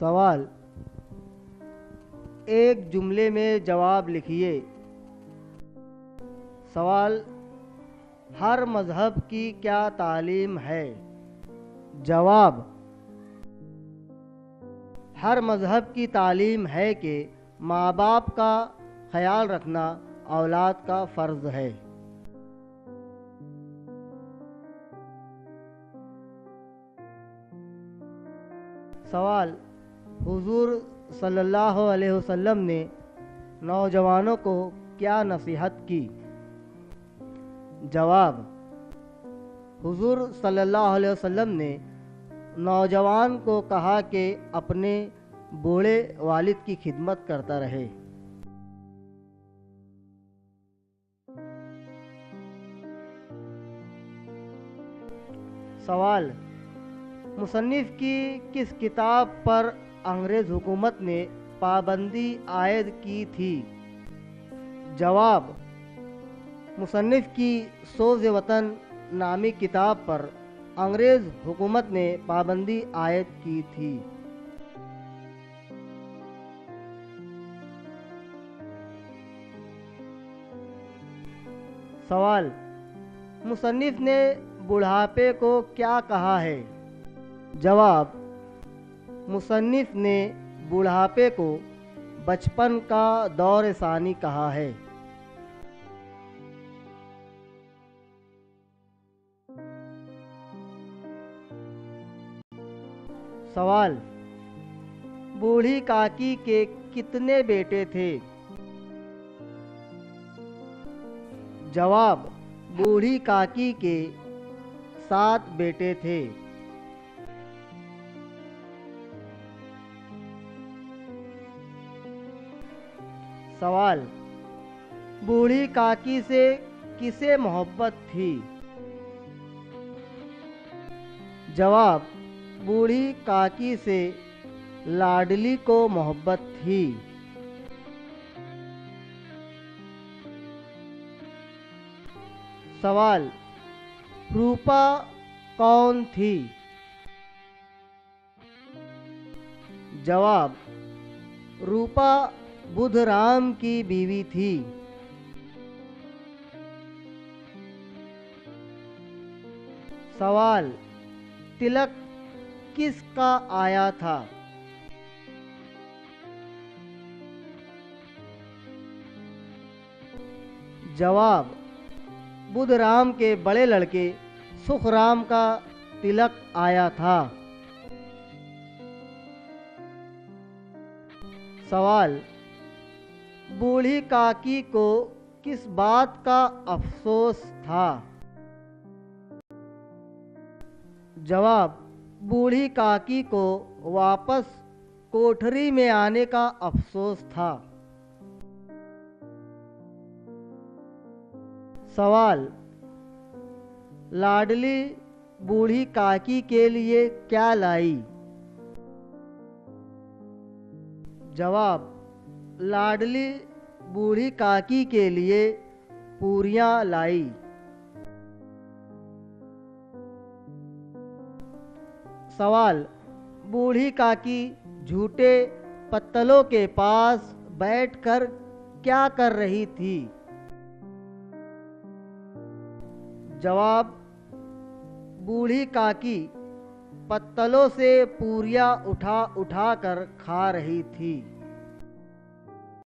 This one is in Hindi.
सवाल। एक जुमले में जवाब लिखिए। सवाल। हर मज़हब की क्या तालीम है? जवाब। हर मज़हब की तालीम है कि माँ बाप का ख्याल रखना औलाद का फ़र्ज़ है। सवाल। हुज़ूर सल्लल्लाहु अलैहि वसल्लम ने नौजवानों को क्या नसीहत की? जवाब। हुज़ूर सल्लल्लाहु अलैहि वसल्लम ने नौजवान को कहा कि अपने बूढ़े वालिद की खिदमत करता रहे। सवाल। मुसन्निफ़ की किस किताब पर अंग्रेज़ हुकूमत ने पाबंदी आयद की थी? जवाब। मुसन्निफ़ की सोज़ वतन नामी किताब पर अंग्रेज़ हुकूमत ने पाबंदी आयद की थी। सवाल। मुसन्निफ़ ने बुढ़ापे को क्या कहा है? जवाब। मुसन्निफ़ ने बुढ़ापे को बचपन का दौर सानी कहा है। सवाल। बूढ़ी काकी के कितने बेटे थे? जवाब। बूढ़ी काकी के 7 बेटे थे। सवाल। बूढ़ी काकी से किसे मोहब्बत थी? जवाब। बूढ़ी काकी से लाडली को मोहब्बत थी। सवाल। रूपा कौन थी? जवाब। रूपा बुधराम की बीवी थी। सवाल। तिलक किसका आया था? जवाब। बुधराम के बड़े लड़के सुखराम का तिलक आया था। सवाल। बूढ़ी काकी को किस बात का अफसोस था? जवाब। बूढ़ी काकी को वापस कोठरी में आने का अफसोस था। सवाल। लाडली बूढ़ी काकी के लिए क्या लाई? जवाब। लाडली बूढ़ी काकी के लिए पूरियां लाई। सवाल। बूढ़ी काकी झूठे पत्तलों के पास बैठकर क्या कर रही थी? जवाब। बूढ़ी काकी पत्तलों से पूरियां उठा उठा कर खा रही थी।